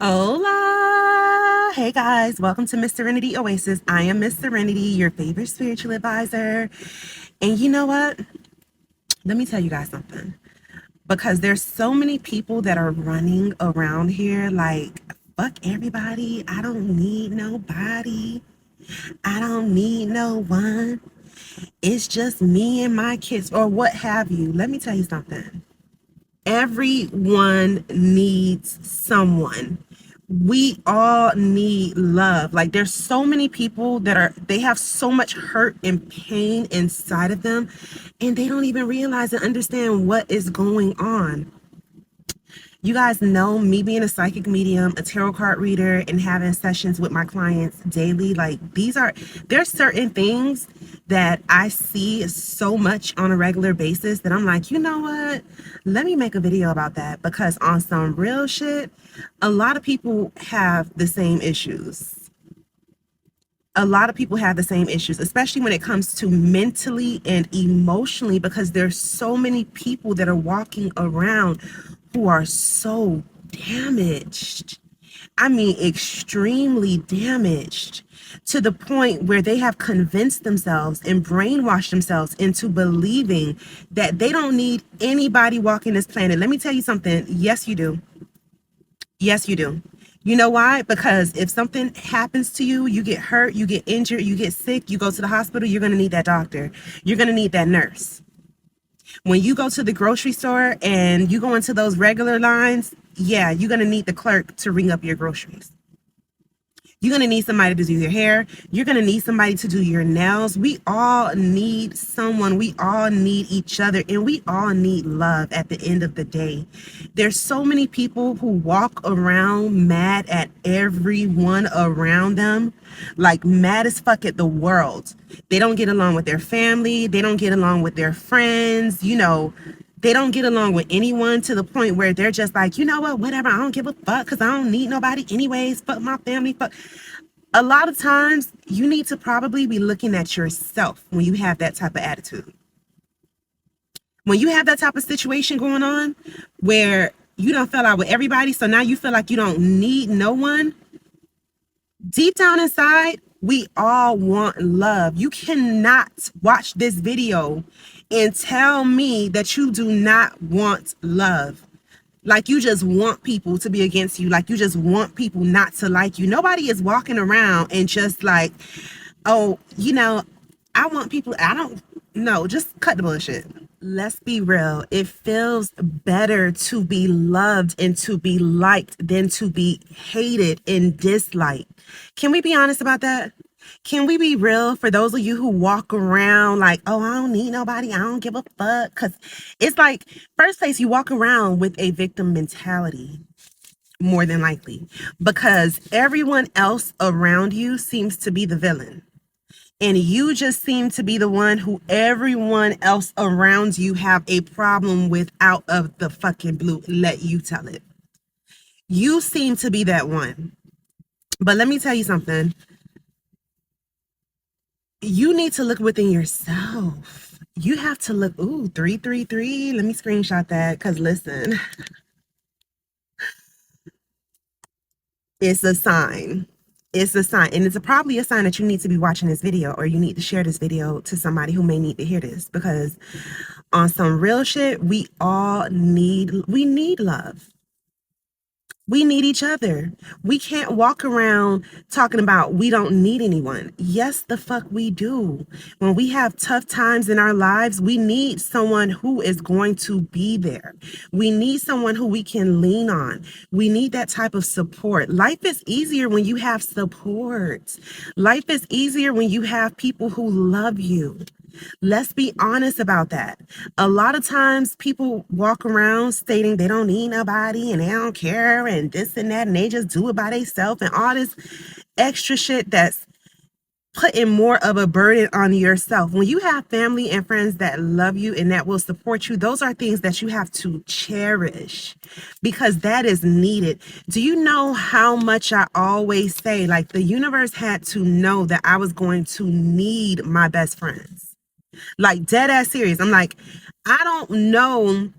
Hola! Hey guys, welcome to Miss Serenity Oasis. I am Miss Serenity, your favorite spiritual advisor. And you know what? Let me tell you guys something. Because there's so many people that are running around here like, fuck everybody. I don't need nobody. I don't need no one. It's just me and my kids, or what have you. Let me tell you something. Everyone needs someone. We all need love. Like there's so many people they have so much hurt and pain inside of them, and they don't even realize and understand what is going on. You guys know me being a psychic medium, a tarot card reader, and having sessions with my clients daily. Like there's certain things that I see so much on a regular basis that I'm like, you know what? Let me make a video about that, because on some real shit, a lot of people have the same issues. A lot of people have the same issues, especially when it comes to mentally and emotionally, because there's so many people that are walking around who are so damaged. I mean, extremely damaged, to the point where they have convinced themselves and brainwashed themselves into believing that they don't need anybody walking this planet. Let me tell you something. Yes, you do. Yes, you do. You know why? Because if something happens to you, you get hurt, you get injured, you get sick, you go to the hospital, you're going to need that doctor. You're going to need that nurse. When you go to the grocery store and you go into those regular lines, yeah, you're going to need the clerk to ring up your groceries. You're going to need somebody to do your hair. You're going to need somebody to do your nails. We all need someone. We all need each other. And we all need love at the end of the day. There's so many people who walk around mad at everyone around them, like mad as fuck at the world. They don't get along with their family. They don't get along with their friends. They don't get along with anyone, to the point where they're just like, you know what, whatever, I don't give a fuck because I don't need nobody anyways. Fuck my family. Fuck. A lot of times you need to probably be looking at yourself when you have that type of attitude. When you have that type of situation going on where you don't fell out with everybody, so now you feel like you don't need no one, deep down inside, we all want love. You cannot watch this video and tell me that you do not want love. Like you just want people to be against you. Like you just want people not to like you. Nobody is walking around and just like, oh, I want people. I don't know. Just cut the bullshit. Let's be real. It feels better to be loved and to be liked than to be hated and disliked. Can we be honest about that? Can we be real, for those of you who walk around like, oh, I don't need nobody, I don't give a fuck? Because it's like, first place, you walk around with a victim mentality, more than likely, because everyone else around you seems to be the villain. And you just seem to be the one who everyone else around you have a problem with out of the fucking blue. Let you tell it. You seem to be that one. But let me tell you something. You need to look within yourself. You have to look, 333. Let me screenshot that, because listen, it's a sign. It's a sign. And it's probably a sign that you need to be watching this video, or you need to share this video to somebody who may need to hear this, because on some real shit, we need love. We need each other. We can't walk around talking about we don't need anyone. Yes, the fuck we do. When we have tough times in our lives, we need someone who is going to be there. We need someone who we can lean on. We need that type of support. Life is easier when you have support. Life is easier when you have people who love you. Let's be honest about that. A lot of times people walk around stating they don't need nobody and they don't care and this and that, and they just do it by themselves and all this extra shit that's putting more of a burden on yourself. When you have family and friends that love you and that will support you, those are things that you have to cherish, because that is needed. Do you know how much I always say, like, the universe had to know that I was going to need my best friends? Like, dead ass serious. I'm like, I don't know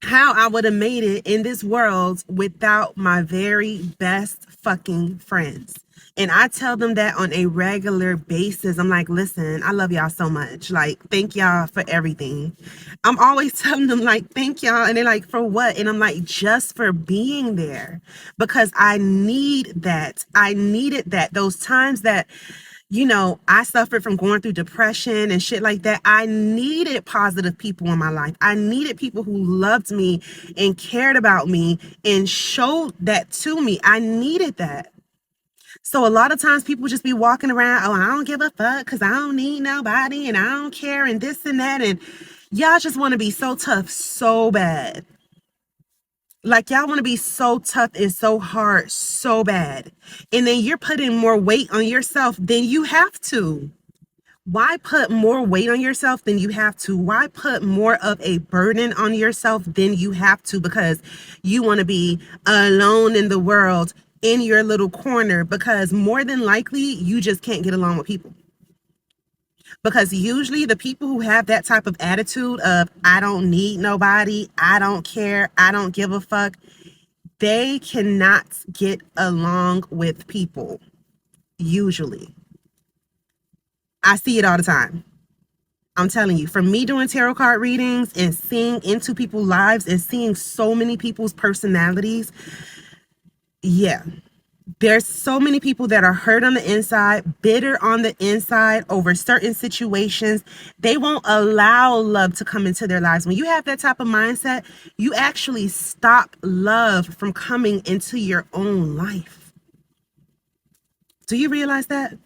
how I would have made it in this world without my very best fucking friends. And I tell them that on a regular basis. I'm like, listen, I love y'all so much. Like, thank y'all for everything. I'm always telling them, like, thank y'all. And they're like, for what? And I'm like, just for being there. Because I need that. I needed that. Those times that I suffered from going through depression and shit like that. I needed positive people in my life. I needed people who loved me and cared about me and showed that to me. I needed that. So a lot of times people just be walking around, oh, I don't give a fuck because I don't need nobody and I don't care and this and that. And y'all just want to be so tough so bad. Like y'all want to be so tough and so hard so bad. And then you're putting more weight on yourself than you have to. Why put more weight on yourself than you have to? Why put more of a burden on yourself than you have to? Because you want to be alone in the world in your little corner, because more than likely you just can't get along with people. Because usually the people who have that type of attitude of, I don't need nobody, I don't care, I don't give a fuck, they cannot get along with people. Usually. I see it all the time. I'm telling you, from me doing tarot card readings and seeing into people's lives and seeing so many people's personalities, yeah. There's so many people that are hurt on the inside, bitter on the inside over certain situations. They won't allow love to come into their lives. When you have that type of mindset, you actually stop love from coming into your own life. Do you realize that?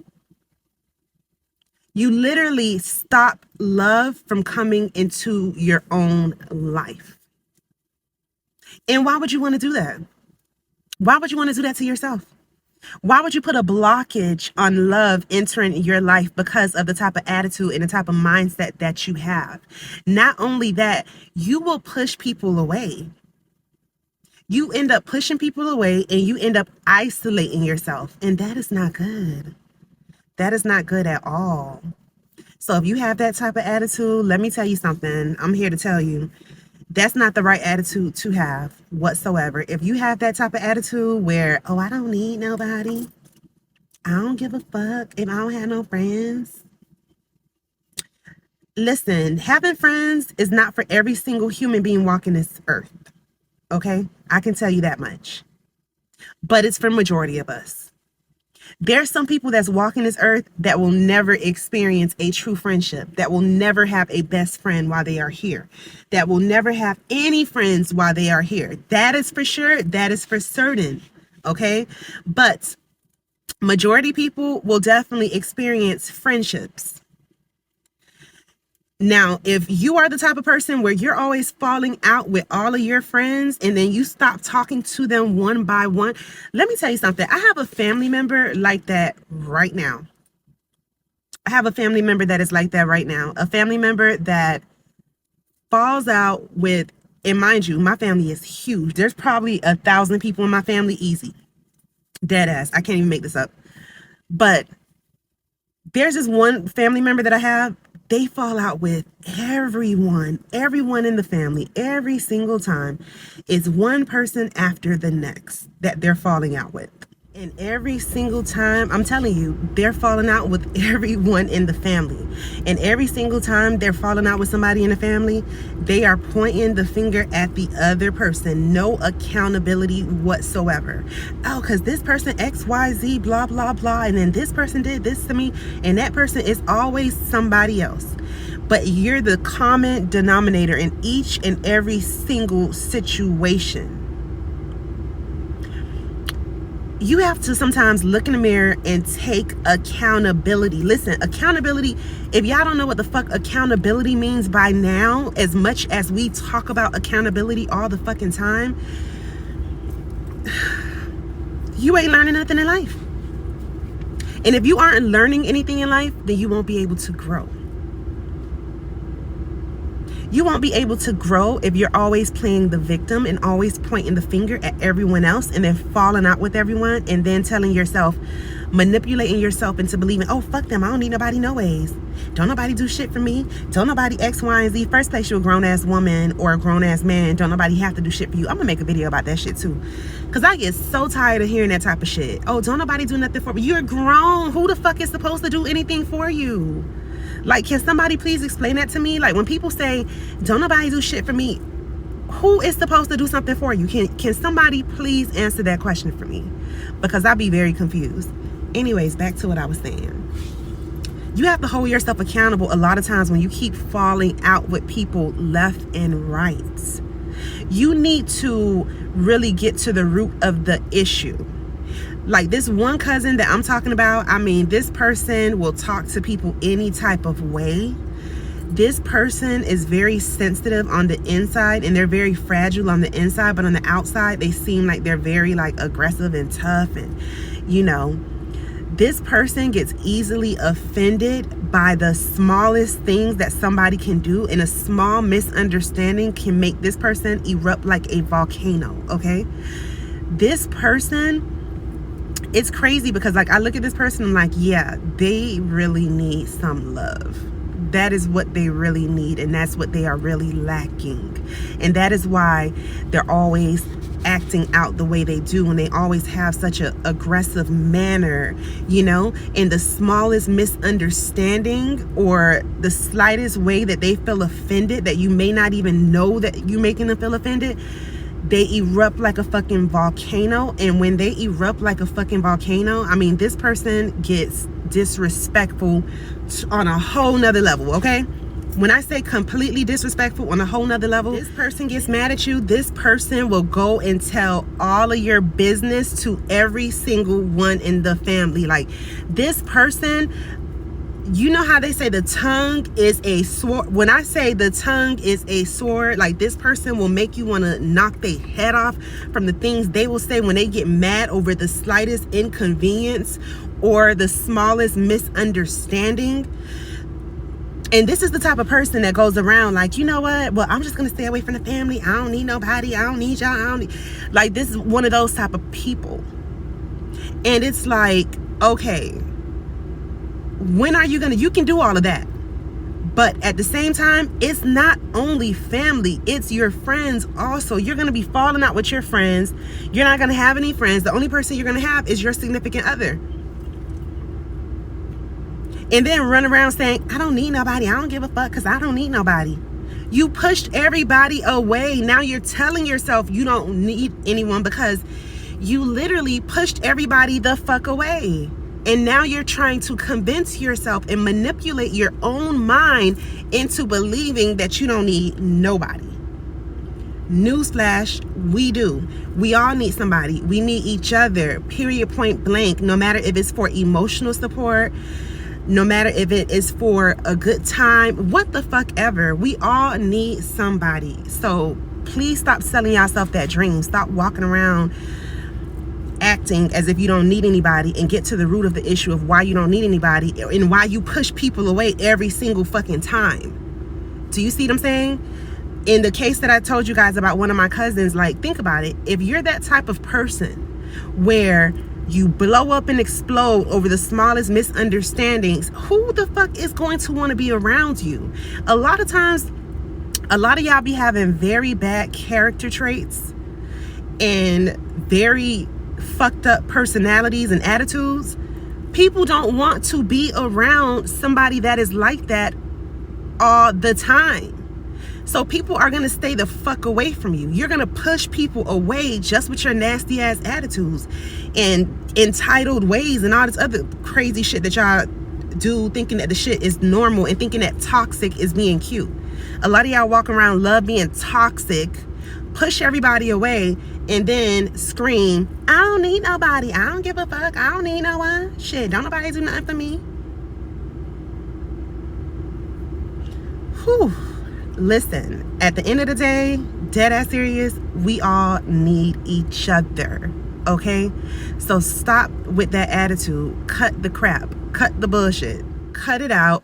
You literally stop love from coming into your own life. And why would you want to do that? Why would you want to do that to yourself? Why would you put a blockage on love entering your life because of the type of attitude and the type of mindset that you have? Not only that, you will push people away. You end up pushing people away and you end up isolating yourself. And that is not good. That is not good at all. So if you have that type of attitude, let me tell you something. I'm here to tell you. That's not the right attitude to have whatsoever. If you have that type of attitude where, oh, I don't need nobody, I don't give a fuck if I don't have no friends. Listen, having friends is not for every single human being walking this earth. Okay? I can tell you that much. But it's for majority of us. There's some people that's walking this earth that will never experience a true friendship, that will never have a best friend while they are here, that will never have any friends while they are here. That is for sure. That is for certain. Okay. But majority people will definitely experience friendships. Now, if you are the type of person where you're always falling out with all of your friends and then you stop talking to them one by one, let me tell you something. I have a family member like that right now. I have a family member that is like that right now. A family member that falls out with, and mind you, my family is huge. There's probably 1,000 people in my family, easy. Dead ass. I can't even make this up. But there's this one family member that I have. They fall out with everyone in the family, every single time. It's one person after the next that they're falling out with. And every single time, I'm telling you, they're falling out with everyone in the family. And every single time they're falling out with somebody in the family, they are pointing the finger at the other person. No accountability whatsoever. Oh, because this person X, Y, Z, blah, blah, blah. And then this person did this to me. And that person is always somebody else. But you're the common denominator in each and every single situation. You have to sometimes look in the mirror and take accountability. Listen, accountability, if y'all don't know what the fuck accountability means by now, as much as we talk about accountability all the fucking time, you ain't learning nothing in life. And if you aren't learning anything in life, then you won't be able to grow. You won't be able to grow if you're always playing the victim and always pointing the finger at everyone else and then falling out with everyone and then telling yourself, manipulating yourself into believing, oh, fuck them, I don't need nobody no ways. Don't nobody do shit for me. Don't nobody X, Y, and Z. First place, you're a grown-ass woman or a grown-ass man. Don't nobody have to do shit for you. I'm gonna make a video about that shit too. Because I get so tired of hearing that type of shit. Oh, don't nobody do nothing for me. You're grown. Who the fuck is supposed to do anything for you? Like, can somebody please explain that to me? Like, when people say, don't nobody do shit for me, who is supposed to do something for you? Can somebody please answer that question for me? Because I'd be very confused. Anyways, back to what I was saying. You have to hold yourself accountable a lot of times when you keep falling out with people left and right. You need to really get to the root of the issue. Like this one cousin that I'm talking about, I mean, this person will talk to people any type of way. This person is very sensitive on the inside and they're very fragile on the inside, but on the outside, they seem like they're very like aggressive and tough. And, you know, this person gets easily offended by the smallest things that somebody can do, and a small misunderstanding can make this person erupt like a volcano, okay? This person, it's crazy because like I look at this person, I'm like, yeah, they really need some love. That is what they really need, and that's what they are really lacking. And that is why they're always acting out the way they do, and they always have such an aggressive manner, you know, in the smallest misunderstanding or the slightest way that they feel offended that you may not even know that you're making them feel offended, they erupt like a fucking volcano. And when they erupt like a fucking volcano, I mean, this person gets disrespectful on a whole nother level, okay? When I say completely disrespectful on a whole nother level, this person gets mad at you. This person will go and tell all of your business to every single one in the family. Like this person, you know how they say the tongue is a sword? When I say the tongue is a sword, like this person will make you want to knock their head off from the things they will say when they get mad over the slightest inconvenience or the smallest misunderstanding. And this is the type of person that goes around like, you know what? Well, I'm just going to stay away from the family. I don't need nobody. I don't need y'all. I don't need... Like, this is one of those type of people. And it's like, okay, when are you going to... You can do all of that. But at the same time, it's not only family. It's your friends also. You're going to be falling out with your friends. You're not going to have any friends. The only person you're going to have is your significant other. And then run around saying, I don't need nobody. I don't give a fuck because I don't need nobody. You pushed everybody away. Now you're telling yourself you don't need anyone because you literally pushed everybody the fuck away. And now you're trying to convince yourself and manipulate your own mind into believing that you don't need nobody. Newsflash, we do. We all need somebody. We need each other, period, point blank, no matter if it's for emotional support, no matter if it is for a good time, what the fuck ever. We all need somebody. So please stop selling yourself that dream. Stop walking around acting as if you don't need anybody and get to the root of the issue of why you don't need anybody and why you push people away every single fucking time. Do you see what I'm saying? In the case that I told you guys about one of my cousins, like, think about it. If you're that type of person where you blow up and explode over the smallest misunderstandings, who the fuck is going to want to be around you? A lot of times, a lot of y'all be having very bad character traits and very fucked up personalities and attitudes. People don't want to be around somebody that is like that all the time. So people are going to stay the fuck away from you. You're going to push people away just with your nasty ass attitudes and entitled ways and all this other crazy shit that y'all do, thinking that the shit is normal and thinking that toxic is being cute. A lot of y'all walk around love being toxic, push everybody away, and then scream, I don't need nobody. I don't give a fuck. I don't need no one. Shit, don't nobody do nothing for me. Whew. Listen, at the end of the day, dead ass serious, we all need each other, okay? So stop with that attitude. Cut the crap. Cut the bullshit. Cut it out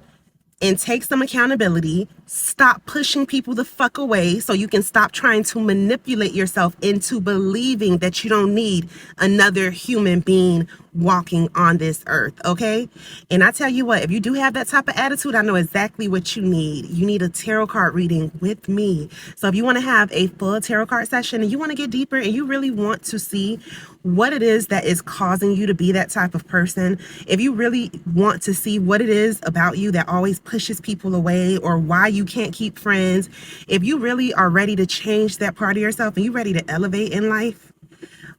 and take some accountability. Stop pushing people the fuck away so you can stop trying to manipulate yourself into believing that you don't need another human being walking on this earth, okay? And I tell you what, if you do have that type of attitude, I know exactly what you need. You need a tarot card reading with me. So if you want to have a full tarot card session and you want to get deeper and you really want to see what it is that is causing you to be that type of person, if you really want to see what it is about you that always pushes people away or why you can't keep friends, if you really are ready to change that part of yourself and you're ready to elevate in life,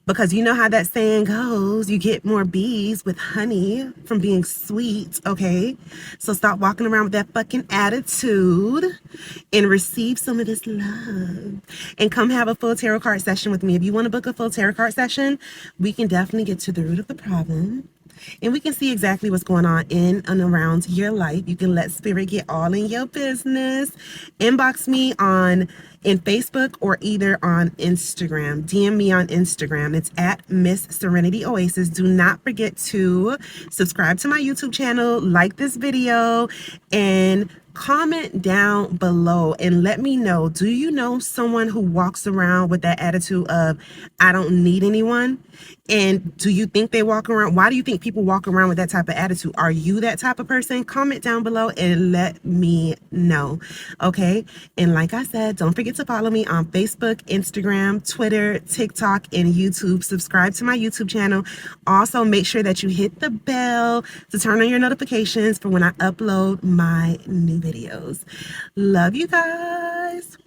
because you know how that saying goes, you get more bees with honey from being sweet, okay? So stop walking around with that fucking attitude and receive some of this love. And come have a full tarot card session with me. If you want to book a full tarot card session, we can definitely get to the root of the problem. And we can see exactly what's going on in and around your life. You can let spirit get all in your business. Inbox me in Facebook or either on Instagram. DM me on Instagram. It's at Miss Serenity Oasis. Do not forget to subscribe to my YouTube channel, like this video, and comment down below and let me know, do you know someone who walks around with that attitude of I don't need anyone? And do you think they walk around? Why do you think people walk around with that type of attitude? Are you that type of person? Comment down below and let me know. Okay. And like I said, don't forget to follow me on Facebook, Instagram, Twitter, TikTok, and YouTube. Subscribe to my YouTube channel. Also, make sure that you hit the bell to turn on your notifications for when I upload my new videos. Love you guys.